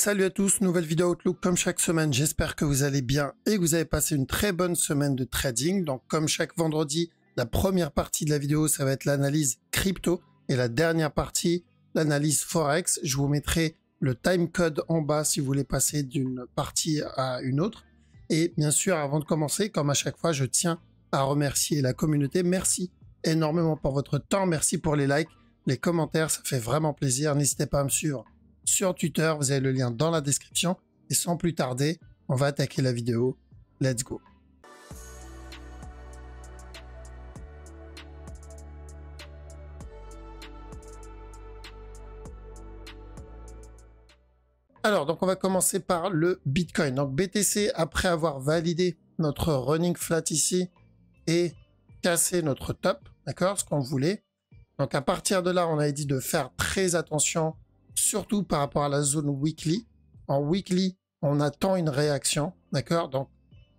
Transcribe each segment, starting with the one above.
Salut à tous, nouvelle vidéo Outlook comme chaque semaine. J'espère que vous allez bien et que vous avez passé une très bonne semaine de trading. Donc comme chaque vendredi, la première partie de la vidéo, ça va être l'analyse crypto et la dernière partie, l'analyse Forex. Je vous mettrai le timecode en bas si vous voulez passer d'une partie à une autre. Et bien sûr, avant de commencer, comme à chaque fois, je tiens à remercier la communauté. Merci énormément pour votre temps. Merci pour les likes, les commentaires. Ça fait vraiment plaisir. N'hésitez pas à me suivre sur Twitter, vous avez le lien dans la description. Et sans plus tarder, on va attaquer la vidéo. Let's go. Alors, donc on va commencer par le Bitcoin. Donc BTC, après avoir validé notre running flat ici et cassé notre top, d'accord, ce qu'on voulait. Donc à partir de là, on a dit de faire très attention, surtout par rapport à la zone weekly. En weekly, on attend une réaction, d'accord? Donc,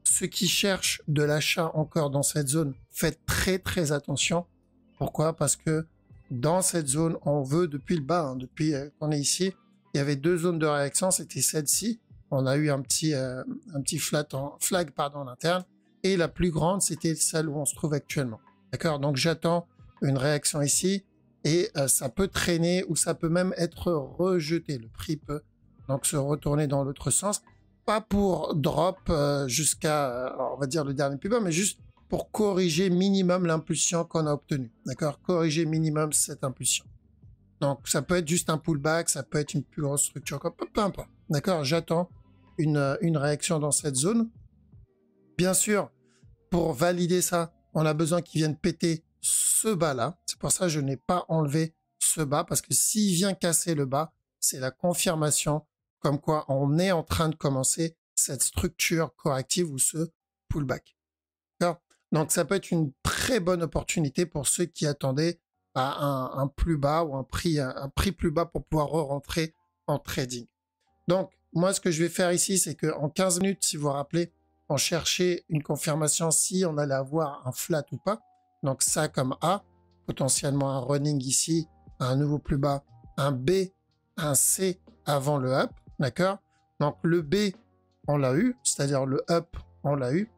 ceux qui cherchent de l'achat encore dans cette zone, faites très attention. Pourquoi? Parce que dans cette zone, on veut depuis le bas, depuis qu'on est ici, il y avait deux zones de réaction, c'était celle-ci. On a eu un petit flag en interne. Et la plus grande, c'était celle où on se trouve actuellement. D'accord? Donc, j'attends une réaction ici. Et ça peut traîner ou ça peut même être rejeté. Le prix peut donc se retourner dans l'autre sens. Pas pour drop jusqu'à, on va dire, le dernier plus bas, mais juste pour corriger minimum l'impulsion qu'on a obtenue. D'accord? Corriger minimum cette impulsion. Donc, ça peut être juste un pullback, ça peut être une plus grosse structure, peu importe. D'accord? J'attends une réaction dans cette zone. Bien sûr, pour valider ça, on a besoin qu'il vienne péter ce bas-là. C'est pour ça que je n'ai pas enlevé ce bas, parce que s'il vient casser le bas, c'est la confirmation comme quoi on est en train de commencer cette structure corrective ou ce pullback. Donc ça peut être une très bonne opportunité pour ceux qui attendaient à un plus bas ou un prix plus bas pour pouvoir re-rentrer en trading. Donc moi, ce que je vais faire ici, c'est qu'en 15 minutes, si vous vous rappelez, on cherchait une confirmation si on allait avoir un flat ou pas. Donc ça comme A, potentiellement un running ici, un nouveau plus bas, un B, un C avant le up, d'accord? Donc le B, on l'a eu, c'est-à-dire le up, on l'a eu.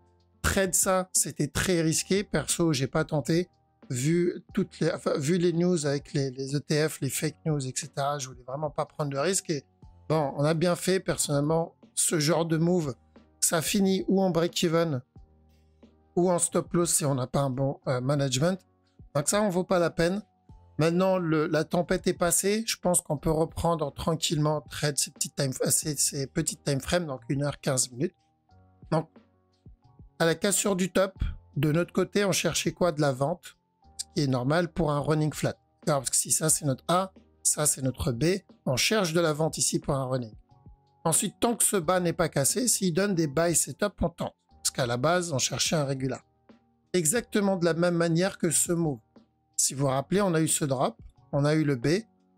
Trade ça, c'était très risqué. Perso, j'ai pas tenté. Vu les news avec les ETF, les fake news, etc., je voulais vraiment pas prendre de risque. Et bon, on a bien fait, personnellement, ce genre de move, ça finit ou en break-even, ou en stop loss si on n'a pas un bon management. Donc ça, on vaut pas la peine. Maintenant, la tempête est passée. Je pense qu'on peut reprendre tranquillement trade ces petites time frames, donc 1h 15 minutes. Donc, à la cassure du top, de notre côté, on cherchait quoi? De la vente, ce qui est normal pour un running flat. Alors, parce que si ça, c'est notre A, ça, c'est notre B, on cherche de la vente ici pour un running. Ensuite, tant que ce bas n'est pas cassé, s'il donne des buy setup, on tente. Parce qu'à la base, on cherchait un régular. Exactement de la même manière que ce move. Si vous vous rappelez, on a eu ce drop, on a eu le B.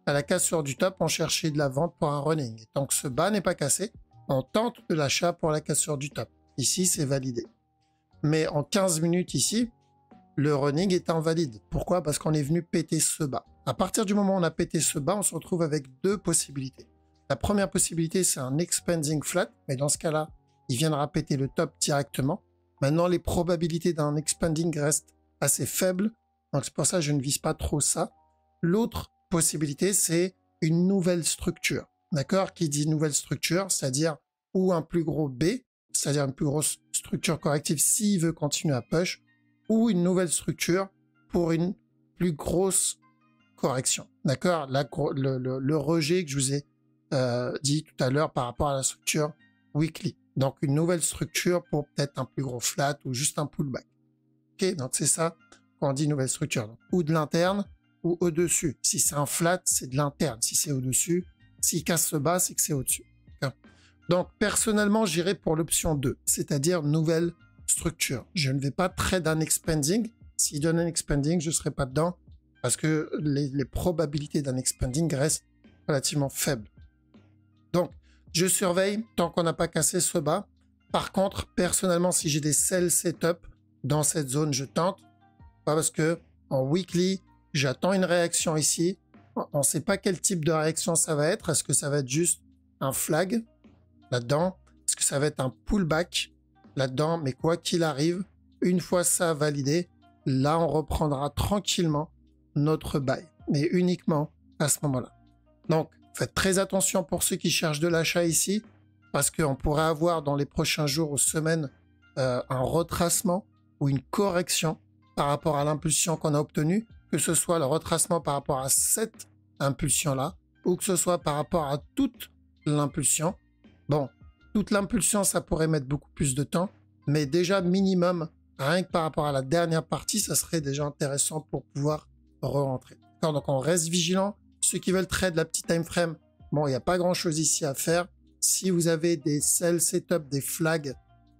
À la cassure du top, on cherchait de la vente pour un running. Et tant que ce bas n'est pas cassé, on tente de l'achat pour la cassure du top. Ici, c'est validé. Mais en 15 minutes ici, le running est invalide. Pourquoi? Parce qu'on est venu péter ce bas. À partir du moment où on a pété ce bas, on se retrouve avec deux possibilités. La première possibilité, c'est un expanding flat. Mais dans ce cas-là, il viendra péter le top directement. Maintenant, les probabilités d'un expanding restent assez faibles. Donc, c'est pour ça que je ne vise pas trop ça. L'autre possibilité, c'est une nouvelle structure. D'accord? Qui dit nouvelle structure, c'est-à-dire ou un plus gros B, c'est-à-dire une plus grosse structure corrective s'il veut continuer à push, ou une nouvelle structure pour une plus grosse correction. D'accord? Le rejet que je vous ai dit tout à l'heure par rapport à la structure weekly. Donc, une nouvelle structure pour peut-être un plus gros flat ou juste un pullback. Ok, donc c'est ça quand on dit nouvelle structure. Donc, ou de l'interne ou au-dessus. Si c'est un flat, c'est de l'interne. Si c'est au-dessus, s'il casse ce bas, c'est que c'est au-dessus. Donc, personnellement, j'irai pour l'option 2, c'est-à-dire nouvelle structure. Je ne vais pas trade un expanding. S'il donne un expanding, je ne serai pas dedans parce que les probabilités d'un expanding restent relativement faibles. Donc, je surveille tant qu'on n'a pas cassé ce bas. Par contre, personnellement, si j'ai des sell setup dans cette zone, je tente. Pas parce que en weekly, j'attends une réaction ici. On ne sait pas quel type de réaction ça va être. Est-ce que ça va être juste un flag là-dedans, parce que ça va être un pullback là-dedans, mais quoi qu'il arrive, une fois ça validé, là on reprendra tranquillement notre buy, mais uniquement à ce moment-là. Donc faites très attention pour ceux qui cherchent de l'achat ici, parce qu'on pourrait avoir dans les prochains jours ou semaines un retracement ou une correction par rapport à l'impulsion qu'on a obtenue, que ce soit le retracement par rapport à cette impulsion-là, ou que ce soit par rapport à toute l'impulsion. Bon, toute l'impulsion, ça pourrait mettre beaucoup plus de temps, mais déjà minimum, rien que par rapport à la dernière partie, ça serait déjà intéressant pour pouvoir re-rentrer. Donc on reste vigilant. Ceux qui veulent trade la petite time frame, bon, il n'y a pas grand-chose ici à faire. Si vous avez des sell setup, des flags,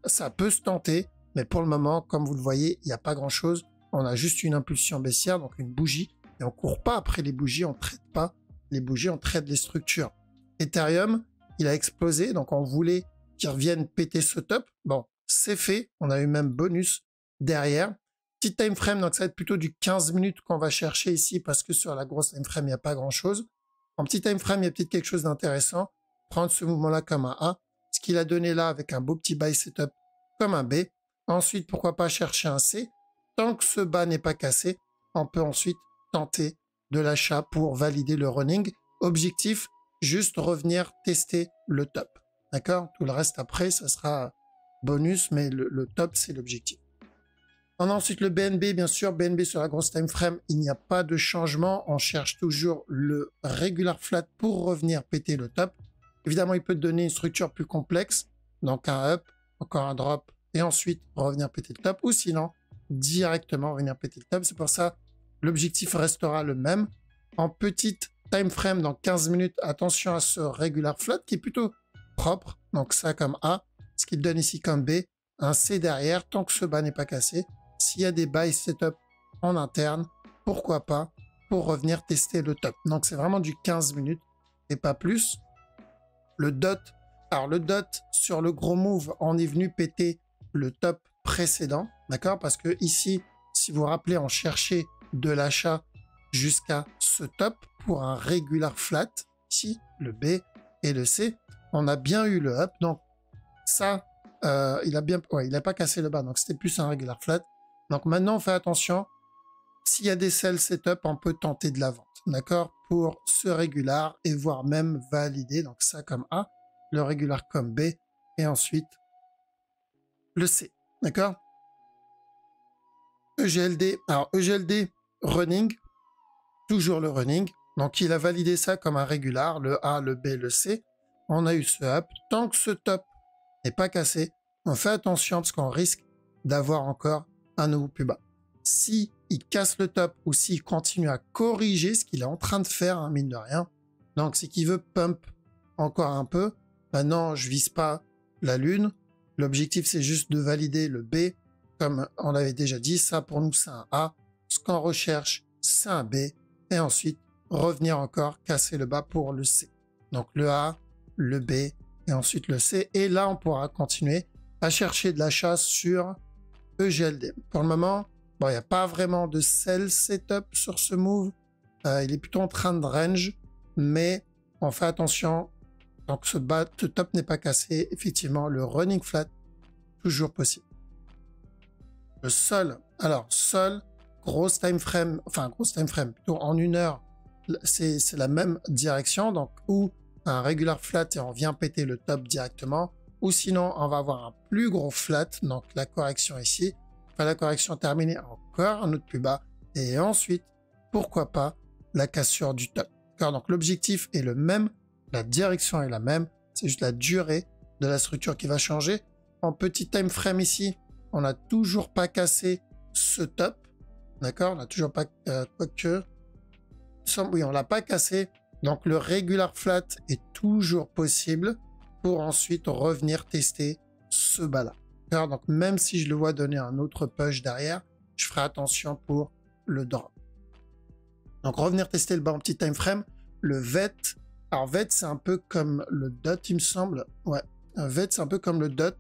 ça peut se tenter, mais pour le moment, comme vous le voyez, il n'y a pas grand-chose. On a juste une impulsion baissière, donc une bougie, et on ne court pas après les bougies, on ne traite pas les bougies, on traite les structures. Ethereum, il a explosé, donc on voulait qu'il revienne péter ce top. Bon, c'est fait, on a eu même bonus derrière. Petit time frame, donc ça va être plutôt du 15 minutes qu'on va chercher ici, parce que sur la grosse time frame, il n'y a pas grand-chose. En petit time frame, il y a peut-être quelque chose d'intéressant. Prendre ce mouvement-là comme un A, ce qu'il a donné là avec un beau petit buy setup comme un B. Ensuite, pourquoi pas chercher un C. Tant que ce bas n'est pas cassé, on peut ensuite tenter de l'achat pour valider le running. Objectif, juste revenir tester le top. D'accord? Tout le reste après, ça sera bonus, mais le top, c'est l'objectif. On a ensuite le BNB, bien sûr. BNB sur la grosse time frame, il n'y a pas de changement. On cherche toujours le regular flat pour revenir péter le top. Évidemment, il peut te donner une structure plus complexe. Donc un up, encore un drop, et ensuite revenir péter le top. Ou sinon, directement venir péter le top. C'est pour ça l'objectif restera le même. En petite time frame, dans 15 minutes, attention à ce regular flat qui est plutôt propre. Donc ça comme A. Ce qu'il donne ici comme B. Un C derrière, tant que ce bas n'est pas cassé. S'il y a des buy setup en interne, pourquoi pas, pour revenir tester le top. Donc c'est vraiment du 15 minutes et pas plus. Le dot, alors le dot sur le gros move, on est venu péter le top précédent, d'accord? Parce que ici, si vous vous rappelez, on cherchait de l'achat jusqu'à ce top pour un regular flat, ici, le B et le C. On a bien eu le up, donc ça, il a pas cassé le bas, donc c'était plus un regular flat. Donc maintenant, on fait attention. S'il y a des sell setup, on peut tenter de la vente, d'accord, pour ce régular et voire même valider. Donc ça comme A, le régular comme B et ensuite le C, d'accord. EGLD, alors EGLD running, toujours le running. Donc il a validé ça comme un régular, le A, le B, le C. On a eu ce up. Tant que ce top n'est pas cassé, on fait attention parce qu'on risque d'avoir encore un nouveau plus bas. Si il casse le top ou s'il continue à corriger ce qu'il est en train de faire, hein, mine de rien, donc c'est qu'il veut pump encore un peu. Maintenant, je vise pas la lune. L'objectif, c'est juste de valider le B. Comme on l'avait déjà dit, ça pour nous, c'est un A. Ce qu'on recherche, c'est un B. Et ensuite, revenir encore, casser le bas pour le C. Donc le A, le B et ensuite le C. Et là, on pourra continuer à chercher de l'achat sur EGLD. Pour le moment, bon, il n'y a pas vraiment de sell setup sur ce move. Il est plutôt en train de range, mais on fait attention. Donc ce top n'est pas cassé. Effectivement, le running flat, toujours possible. Le sol, alors sol, grosse time frame, enfin grosse time frame, plutôt en 1 heure, c'est la même direction. Donc ou un regular flat et on vient péter le top directement. Ou sinon, on va avoir un plus gros flat, donc la correction ici. Enfin, la correction terminée, encore un autre plus bas. Et ensuite, pourquoi pas, la cassure du top. Donc l'objectif est le même, la direction est la même, c'est juste la durée de la structure qui va changer. En petit time frame ici, on n'a toujours pas cassé ce top. D'accord? On n'a toujours pas... quoique... Oui, on l'a pas cassé. Donc le regular flat est toujours possible pour ensuite revenir tester ce bas-là. Donc même si je le vois donner un autre push derrière, je ferai attention pour le drop. Donc revenir tester le bas en petit time frame. Le VET, alors VET c'est un peu comme le DOT il me semble. Ouais, un VET c'est un peu comme le DOT.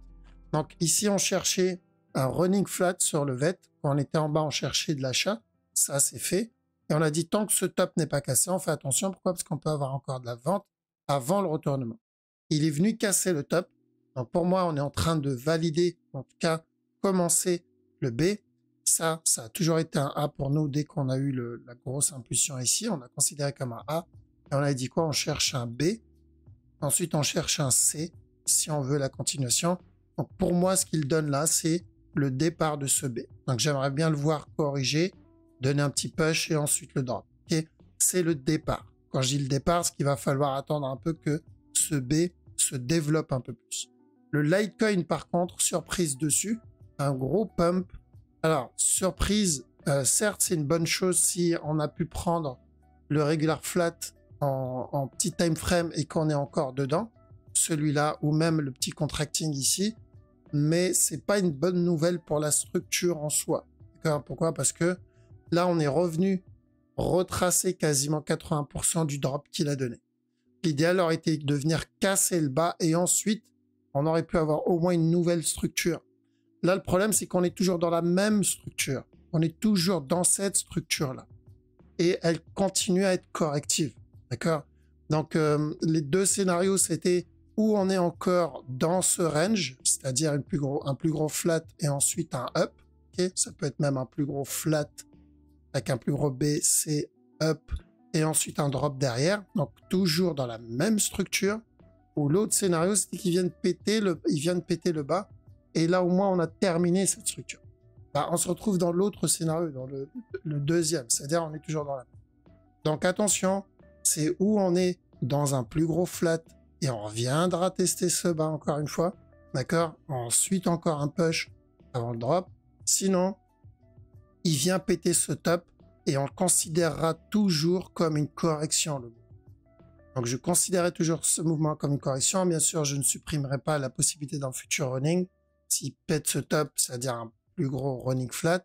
Donc ici on cherchait un running flat sur le VET. Quand on était en bas on cherchait de l'achat. Ça c'est fait. Et on a dit tant que ce top n'est pas cassé, on fait attention. Pourquoi? Parce qu'on peut avoir encore de la vente avant le retournement. il est venu casser le top. Donc pour moi, on est en train de valider, en tout cas, commencer le B. Ça a toujours été un A pour nous dès qu'on a eu la grosse impulsion ici. On a considéré comme un A. Et on a dit quoi? On cherche un B. Ensuite, on cherche un C si on veut la continuation. Donc pour moi, ce qu'il donne là, c'est le départ de ce B. Donc j'aimerais bien le voir corriger, donner un petit push et ensuite le drop. Okay, c'est le départ. Quand je dis le départ, ce qu'il va falloir attendre un peu que ce B se développe un peu plus. Le Litecoin, par contre, surprise dessus, un gros pump. Alors, surprise, certes, c'est une bonne chose si on a pu prendre le regular flat en petit time frame et qu'on est encore dedans, celui-là, ou même le petit contracting ici, mais c'est pas une bonne nouvelle pour la structure en soi. D'accord? Pourquoi? Parce que là, on est revenu retracer quasiment 80% du drop qu'il a donné. L'idéal aurait été de venir casser le bas et ensuite, on aurait pu avoir au moins une nouvelle structure. Là, le problème, c'est qu'on est toujours dans la même structure. On est toujours dans cette structure-là. Et elle continue à être corrective. D'accord? Donc, les deux scénarios, c'était où on est encore dans ce range, c'est-à-dire un plus gros flat et ensuite un up. Okay? Ça peut être même un plus gros flat avec un plus gros B, C, up et ensuite un drop derrière. Donc, toujours dans la même structure. Ou l'autre scénario, c'était qu'il vient de péter le bas. Et là, au moins, on a terminé cette structure. Bah, on se retrouve dans l'autre scénario, dans le deuxième. C'est-à-dire, on est toujours dans la... Donc, attention, c'est où on est dans un plus gros flat et on reviendra tester ce bas encore une fois. D'accord? Ensuite, encore un push avant le drop. Sinon, il vient péter ce top et on le considérera toujours comme une correction, le mouvement. Donc, je considérais toujours ce mouvement comme une correction. Bien sûr, je ne supprimerai pas la possibilité d'un futur running. S'il pète ce top, c'est-à-dire un plus gros running flat.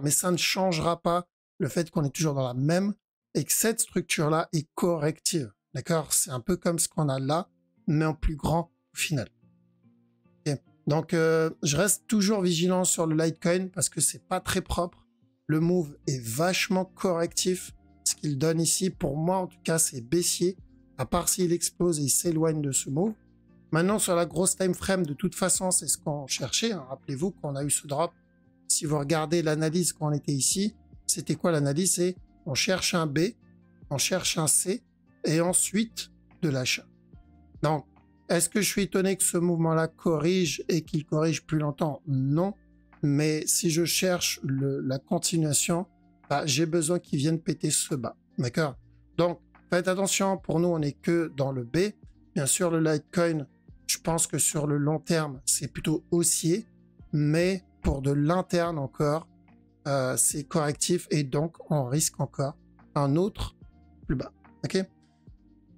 Mais ça ne changera pas le fait qu'on est toujours dans la même et que cette structure-là est corrective. D'accord? C'est un peu comme ce qu'on a là, mais en plus grand au final. Okay. Donc, je reste toujours vigilant sur le Litecoin parce que c'est pas très propre. Le move est vachement correctif. Ce qu'il donne ici, pour moi en tout cas, c'est baissier, à part s'il explose et il s'éloigne de ce move. Maintenant, sur la grosse time frame, de toute façon, c'est ce qu'on cherchait. Hein. Rappelez-vous qu'on a eu ce drop. Si vous regardez l'analyse quand on était ici, c'était quoi l'analyse? C'est on cherche un B, on cherche un C, et ensuite de l'achat. Donc, est-ce que je suis étonné que ce mouvement-là corrige et qu'il corrige plus longtemps? Non. Mais si je cherche la continuation, bah, j'ai besoin qu'il vienne péter ce bas. D'accord? Donc, faites attention. Pour nous, on n'est que dans le B. Bien sûr, le Litecoin, je pense que sur le long terme, c'est plutôt haussier. Mais pour de l'interne encore, c'est correctif. Et donc, on risque encore un autre plus bas. OK?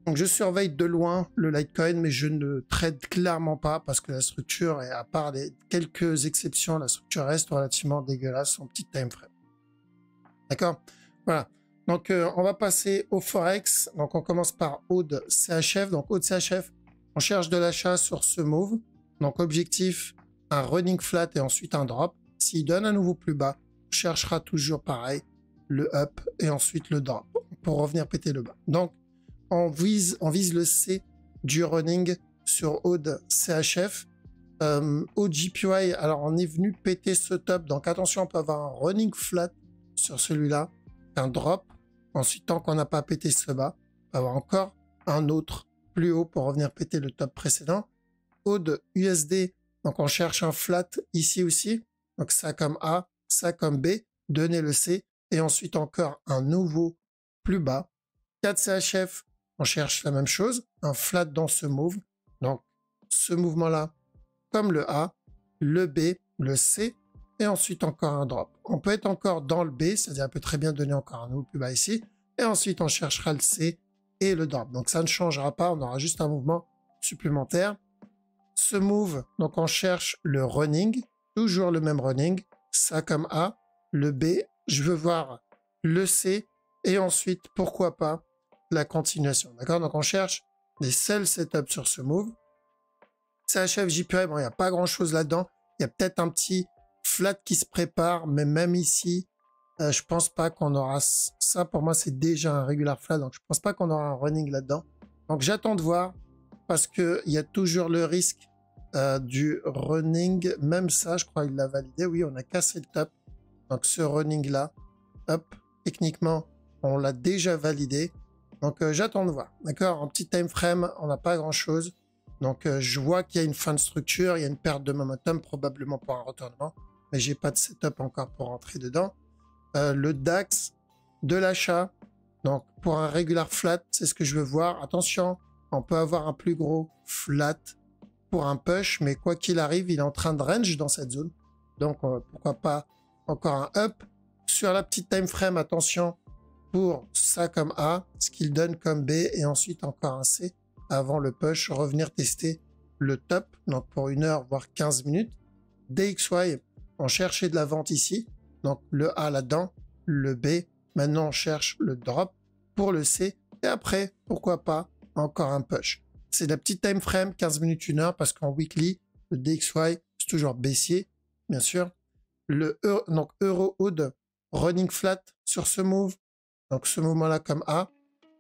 Donc, je surveille de loin le Litecoin, mais je ne trade clairement pas parce que la structure, et à part quelques exceptions, la structure reste relativement dégueulasse en petit time frame. D'accord? Voilà. Donc, on va passer au Forex. Donc, on commence par Aude CHF. Donc, Aude CHF, on cherche de l'achat sur ce move. Donc, objectif, un running flat et ensuite un drop. S'il donne un nouveau plus bas, on cherchera toujours pareil, le up et ensuite le drop pour revenir péter le bas. Donc, on vise le C du running sur Aude CHF. Aude JPY, alors on est venu péter ce top. Donc, attention, on peut avoir un running flat sur celui-là, un drop. Ensuite, tant qu'on n'a pas pété ce bas, on va avoir encore un autre plus haut pour revenir péter le top précédent. Aude USD, donc on cherche un flat ici aussi. Donc ça comme A, ça comme B, donner le C. Et ensuite encore un nouveau plus bas. 4 CHF, on cherche la même chose, un flat dans ce move. Donc ce mouvement-là, comme le A, le B, le C, et ensuite encore un drop. On peut être encore dans le B, c'est-à-dire on peut très bien donner encore un nouveau plus bas ici, et ensuite on cherchera le C et le drop. Donc ça ne changera pas, on aura juste un mouvement supplémentaire. Ce move, donc on cherche le running, toujours le même running, ça comme A, le B, je veux voir le C, et ensuite, pourquoi pas, la continuation. D'accord? Donc on cherche des sell setup sur ce move. CHF, JPY, bon, il n'y a pas grand-chose là-dedans. Il y a peut-être un petit flat qui se prépare, mais même ici, je pense pas qu'on aura ça. Pour moi, c'est déjà un regular flat, donc je pense pas qu'on aura un running là-dedans. Donc j'attends de voir. parce qu'il y a toujours le risque du running. Même ça, je crois qu'il l'a validé. Oui, on a cassé le top. Donc ce running-là, hop, techniquement, on l'a déjà validé. Donc j'attends de voir. D'accord, en petit time frame, on n'a pas grand-chose. Donc je vois qu'il y a une fin de structure, il y a une perte de momentum, probablement pour un retournement. Mais j'ai pas de setup encore pour rentrer dedans. Le DAX, de l'achat. Donc pour un regular flat, c'est ce que je veux voir. Attention, on peut avoir un plus gros flat pour un push, mais quoi qu'il arrive, il est en train de range dans cette zone. Donc pourquoi pas encore un up. Sur la petite time frame, attention pour ça comme A, ce qu'il donne comme B, et ensuite encore un C avant le push, revenir tester le top, donc pour 1 heure, voire 15 minutes. DXY, on cherchait de la vente ici, donc le A là-dedans, le B, maintenant on cherche le drop pour le C, et après, pourquoi pas, encore un push. C'est la petite time frame, 15 minutes, 1 heure, parce qu'en weekly, le DXY, c'est toujours baissier, bien sûr. Le donc Euro Hood, running flat sur ce move, donc ce mouvement-là comme A,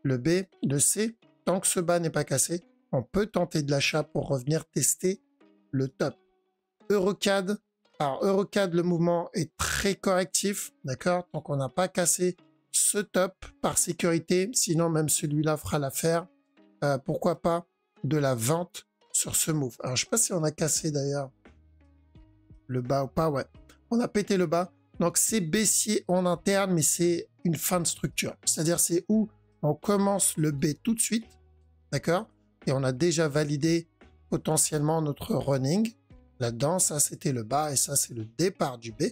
le B, le C, tant que ce bas n'est pas cassé, on peut tenter de l'achat pour revenir tester le top. Eurocad, alors Eurocad, le mouvement est très correctif, d'accord, donc on n'a pas cassé ce top par sécurité, sinon même celui-là fera l'affaire. Pourquoi pas de la vente sur ce move. Alors je sais pas si on a cassé d'ailleurs le bas ou pas, ouais. On a pété le bas, donc c'est baissier en interne, mais c'est une fin de structure. C'est-à-dire c'est où on commence le B tout de suite, d'accord? Et on a déjà validé potentiellement notre running. Là-dedans, ça c'était le bas et ça c'est le départ du B.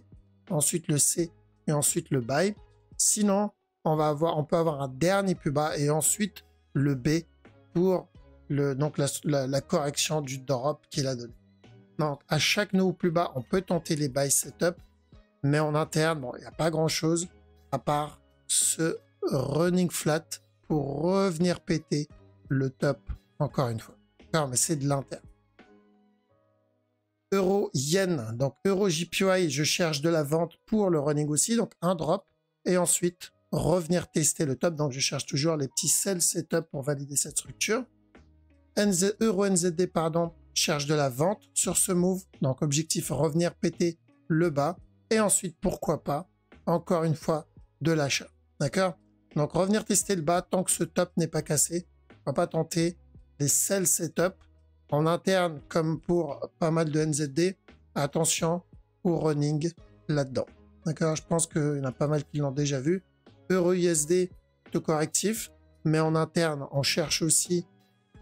Ensuite le C et ensuite le buy. Sinon, on peut avoir un dernier plus bas et ensuite le B pour donc la correction du drop qu'il a donné. Donc à chaque nouveau plus bas, on peut tenter les buy setup, mais en interne, bon, il n'y a pas grand-chose à part ce running flat pour revenir péter le top encore une fois. Non, mais c'est de l'interne. Euro Yen, donc Euro JPY, je cherche de la vente pour le running aussi, donc un drop, et ensuite revenir tester le top, donc je cherche toujours les petits sell setup pour valider cette structure. Euro NZD, pardon, cherche de la vente sur ce move, donc objectif revenir péter le bas, et ensuite pourquoi pas, encore une fois, de l'achat, d'accord? Donc revenir tester le bas tant que ce top n'est pas cassé, on va pas tenter les sell setup. En interne, comme pour pas mal de NZD, attention au running là-dedans. D'accord, je pense qu'il y en a pas mal qui l'ont déjà vu. Euro USD, tout correctif, mais en interne, on cherche aussi,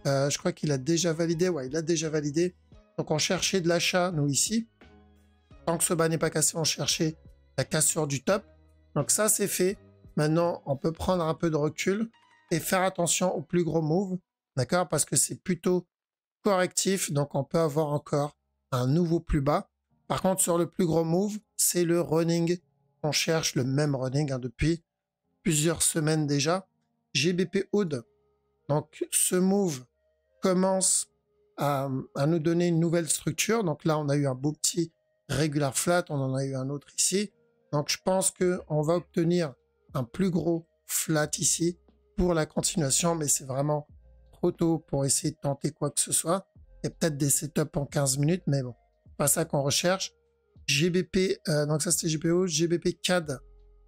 je crois qu'il a déjà validé, ouais, il a déjà validé. Donc on cherchait de l'achat, nous ici. Tant que ce bas n'est pas cassé, on cherchait la cassure du top. Donc ça, c'est fait. Maintenant, on peut prendre un peu de recul et faire attention aux plus gros moves, d'accord, parce que c'est plutôt correctif, donc on peut avoir encore un nouveau plus bas. Par contre, sur le plus gros move, c'est le running. On cherche le même running depuis plusieurs semaines déjà. GBP Hood, donc ce move commence à nous donner une nouvelle structure. Donc là, on a eu un beau petit regular flat, on en a eu un autre ici. Donc je pense qu'on va obtenir un plus gros flat ici pour la continuation, mais c'est vraiment trop tôt pour essayer de tenter quoi que ce soit. Il y a peut-être des setups en 15 minutes, mais bon, pas ça qu'on recherche. GBP, donc ça c'était GPO, GBP CAD,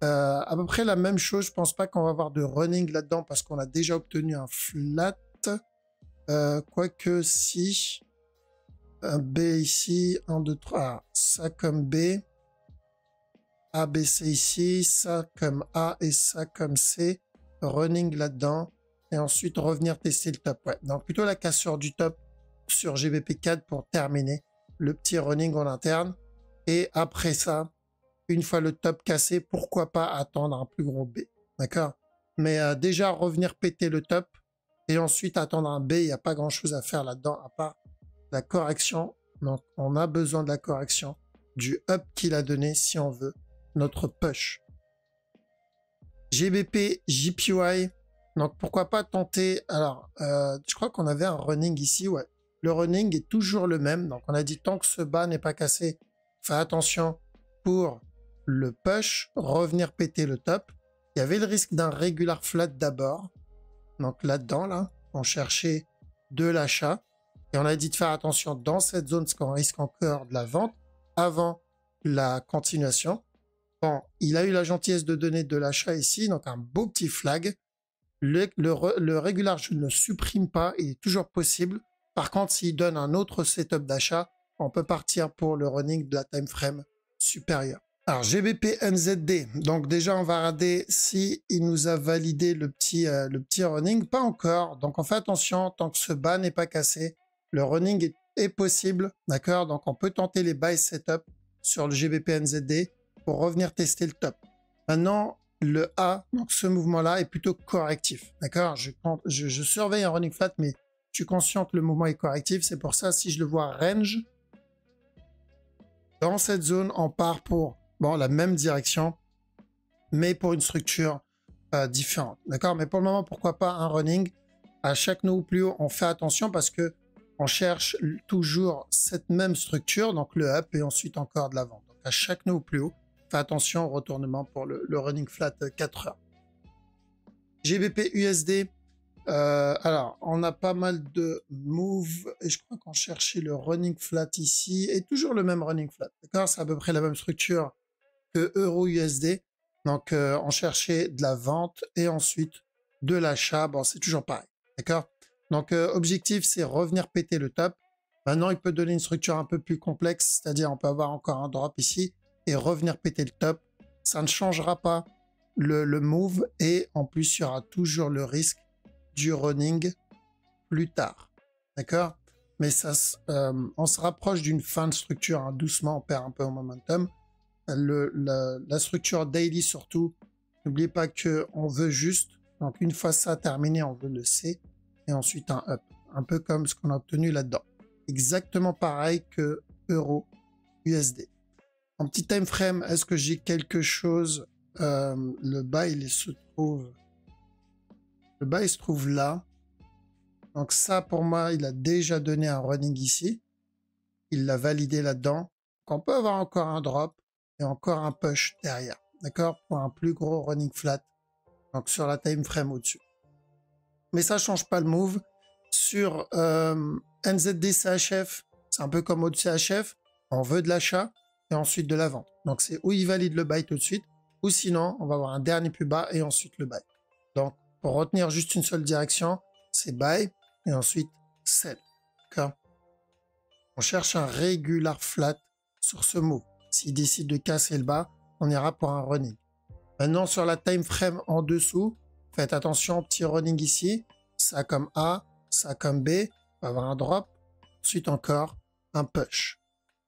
à peu près la même chose. Je pense pas qu'on va avoir de running là-dedans parce qu'on a déjà obtenu un flat. Quoique si, un B ici, 1, 2, 3, ça comme B, ABC ici, ça comme A et ça comme C, running là-dedans. Et ensuite revenir tester le top. Ouais. Donc plutôt la cassure du top sur GBP 4 pour terminer le petit running en interne. Et après ça, une fois le top cassé, pourquoi pas attendre un plus gros B. D'accord? Mais déjà revenir péter le top et ensuite attendre un B, il n'y a pas grand chose à faire là-dedans à part la correction. Donc on a besoin de la correction du up qu'il a donné si on veut notre push. GBP JPY. Donc, pourquoi pas tenter... Alors, je crois qu'on avait un running ici, ouais. Le running est toujours le même. Donc, on a dit tant que ce bas n'est pas cassé, fais attention pour le push, revenir péter le top. Il y avait le risque d'un regular flat d'abord. Donc, là-dedans, là, on cherchait de l'achat. Et on a dit de faire attention dans cette zone parce qu'on risque encore de la vente avant la continuation. Bon, il a eu la gentillesse de donner de l'achat ici, donc un beau petit flag. Le régular, je ne le supprime pas, il est toujours possible. Par contre, s'il donne un autre setup d'achat, on peut partir pour le running de la time frame supérieure. Alors, GBP NZD. Donc, déjà, on va regarder si il nous a validé le petit running. Pas encore. Donc, on fait attention, tant que ce bas n'est pas cassé, le running est possible. D'accord? Donc, on peut tenter les buy setup sur le GBP NZD pour revenir tester le top. Maintenant, le A, donc ce mouvement-là, est plutôt correctif. D'accord? Je surveille un running flat, mais je suis conscient que le mouvement est correctif. C'est pour ça, si je le vois range, dans cette zone, on part pour la même direction, mais pour une structure différente. D'accord? Mais pour le moment, pourquoi pas un running? À chaque nœud plus haut, on fait attention parce que on cherche toujours cette même structure, donc le up et ensuite encore de la vente. Donc à chaque nœud plus haut, fait attention au retournement pour le running flat 4 heures. GBP USD. Alors, on a pas mal de moves et je crois qu'on cherchait le running flat ici et toujours le même running flat. D'accord? C'est à peu près la même structure que Euro USD. Donc, on cherchait de la vente et ensuite de l'achat. Bon, c'est toujours pareil. D'accord? Donc, objectif, c'est revenir péter le top. Maintenant, il peut donner une structure un peu plus complexe, c'est-à-dire on peut avoir encore un drop ici et revenir péter le top. Ça ne changera pas le move et en plus, il y aura toujours le risque du running plus tard. D'accord? Mais ça, on se rapproche d'une fin de structure. Hein. Doucement, on perd un peu au momentum. La structure daily surtout, n'oubliez pas qu'on veut juste, donc une fois ça terminé, on veut le C et ensuite un up. Un peu comme ce qu'on a obtenu là-dedans. Exactement pareil que Euro USD. En petit time frame, est-ce que j'ai quelque chose? Le buy, il se trouve là. Donc ça, pour moi, il a déjà donné un running ici. Il l'a validé là-dedans. On peut avoir encore un drop et encore un push derrière. D'accord? Pour un plus gros running flat. Donc sur la time frame au-dessus. Mais ça ne change pas le move. Sur NZD CHF, c'est un peu comme au-dessus CHF. On veut de l'achat et ensuite de la vente. Donc c'est où il valide le buy tout de suite. Ou sinon, on va avoir un dernier plus bas et ensuite le buy. Donc, pour retenir juste une seule direction, c'est buy et ensuite sell. D'accord? On cherche un regular flat sur ce move. S'il décide de casser le bas, on ira pour un running. Maintenant, sur la time frame en dessous, faites attention au petit running ici. Ça comme A, ça comme B. On va avoir un drop. Ensuite encore un push.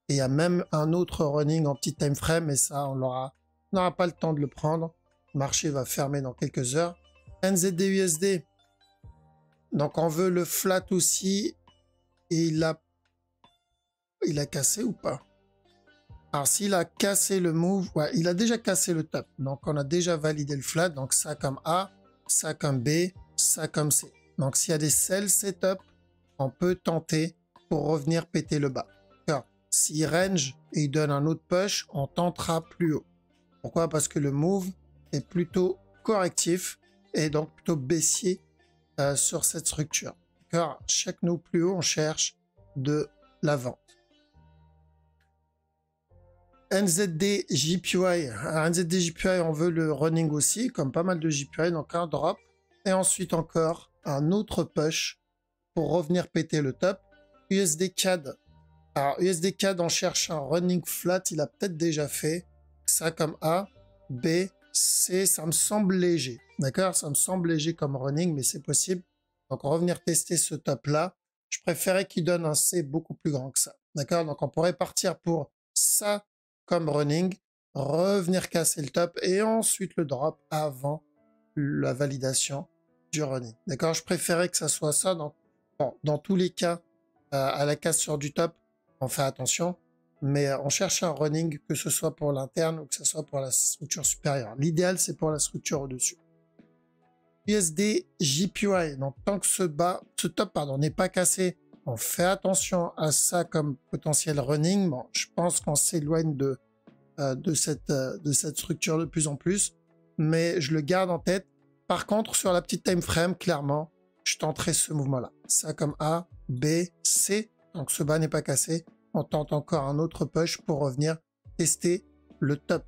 Et il y a même un autre running en petit time frame, mais ça, on n'aura pas le temps de le prendre. Le marché va fermer dans quelques heures. NZD USD. Donc on veut le flat aussi. Et il a cassé ou pas? Alors s'il a cassé le move, ouais, il a déjà cassé le top. Donc on a déjà validé le flat. Donc ça comme A, ça comme B, ça comme C. Donc s'il y a des sell setup, on peut tenter pour revenir péter le bas. S'il range et il donne un autre push, on tentera plus haut. Pourquoi? Parce que le move est plutôt correctif et donc plutôt baissier sur cette structure. Car chaque nœud plus haut, on cherche de la vente. NZD JPY. Alors, NZD JPY, on veut le running aussi, comme pas mal de JPY, donc un drop. Et ensuite encore un autre push pour revenir péter le top. USD CAD. Alors, USD CAD, on cherche un running flat, il a peut-être déjà fait. Ça comme A, B, C, ça me semble léger. D'accord? Ça me semble léger comme running, mais c'est possible. Donc, revenir tester ce top-là. Je préférais qu'il donne un C beaucoup plus grand que ça. D'accord? Donc, on pourrait partir pour ça comme running, revenir casser le top et ensuite le drop avant la validation du running. D'accord? Je préférais que ça soit ça. Donc, bon, dans tous les cas, à la cassure du top, on fait attention, mais on cherche un running, que ce soit pour l'interne ou que ce soit pour la structure supérieure. L'idéal, c'est pour la structure au-dessus. USD JPY, donc tant que ce top n'est pas cassé, on fait attention à ça comme potentiel running. Bon, je pense qu'on s'éloigne de cette structure de plus en plus, mais je le garde en tête. Par contre, sur la petite time frame, clairement, je tenterai ce mouvement-là. Ça comme A, B, C. Donc ce bas n'est pas cassé. On tente encore un autre push pour revenir tester le top.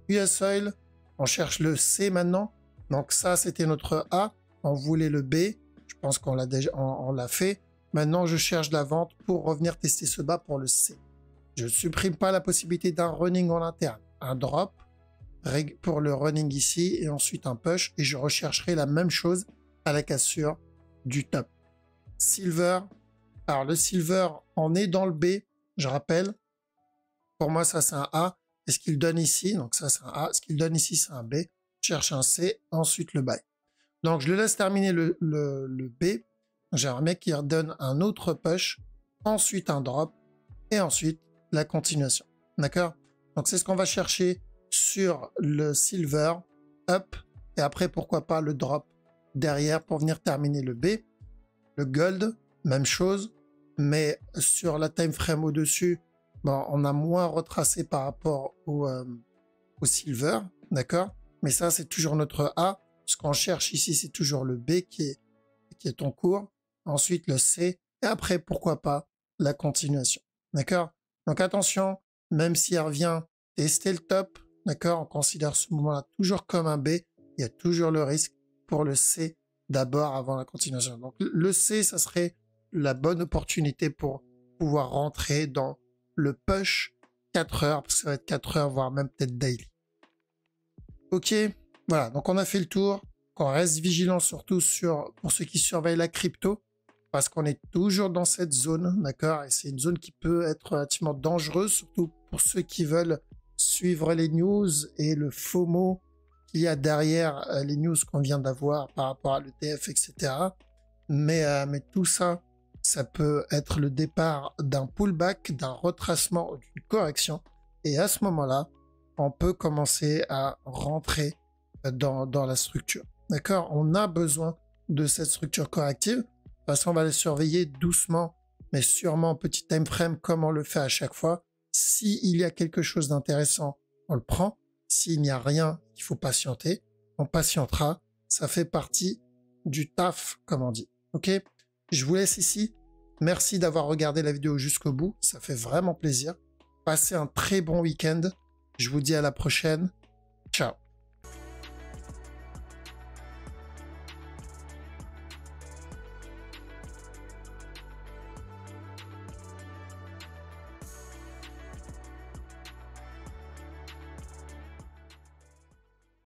US Oil, on cherche le C maintenant. Donc ça, c'était notre A. On voulait le B. Je pense qu'on l'a déjà, on l'a fait. Maintenant, je cherche la vente pour revenir tester ce bas pour le C. Je ne supprime pas la possibilité d'un running en interne. Un drop pour le running ici et ensuite un push. Et je rechercherai la même chose à la cassure du top. Silver. Alors le silver, on est dans le B. Je rappelle. Pour moi, ça c'est un A. Et ce qu'il donne ici, donc ça c'est un A. Ce qu'il donne ici, c'est un B. Je cherche un C. Ensuite le buy. Donc je le laisse terminer le B. J'ai un mec qui redonne un autre push. Ensuite un drop. Et ensuite la continuation. D'accord? Donc c'est ce qu'on va chercher sur le silver, up, et après pourquoi pas le drop derrière pour venir terminer le B. Le gold, même chose, mais sur la time frame au-dessus, bon, on a moins retracé par rapport au silver, d'accord? Mais ça c'est toujours notre A. Ce qu'on cherche ici c'est toujours le B qui est en cours. Ensuite le C, et après pourquoi pas la continuation, d'accord? Donc attention, même s'il revient tester le top, d'accord, on considère ce mouvement-là toujours comme un B, il y a toujours le risque pour le C d'abord avant la continuation. Donc le C, ça serait la bonne opportunité pour pouvoir rentrer dans le push 4 heures, parce que ça va être 4 heures, voire même peut-être daily. Ok, voilà, donc on a fait le tour, qu'on reste vigilant surtout pour ceux qui surveillent la crypto, parce qu'on est toujours dans cette zone, d'accord? Et c'est une zone qui peut être relativement dangereuse, surtout pour ceux qui veulent suivre les news et le FOMO qu'il y a derrière les news qu'on vient d'avoir par rapport à l'ETF, etc. Mais tout ça, ça peut être le départ d'un pullback, d'un retracement, d'une correction. Et à ce moment-là, on peut commencer à rentrer dans la structure. D'accord? On a besoin de cette structure corrective. De toute façon, on va les surveiller doucement, mais sûrement en petit time frame, comme on le fait à chaque fois. S'il y a quelque chose d'intéressant, on le prend. S'il n'y a rien, il faut patienter. On patientera. Ça fait partie du taf, comme on dit. Ok? Je vous laisse ici. Merci d'avoir regardé la vidéo jusqu'au bout. Ça fait vraiment plaisir. Passez un très bon week-end. Je vous dis à la prochaine. Ciao.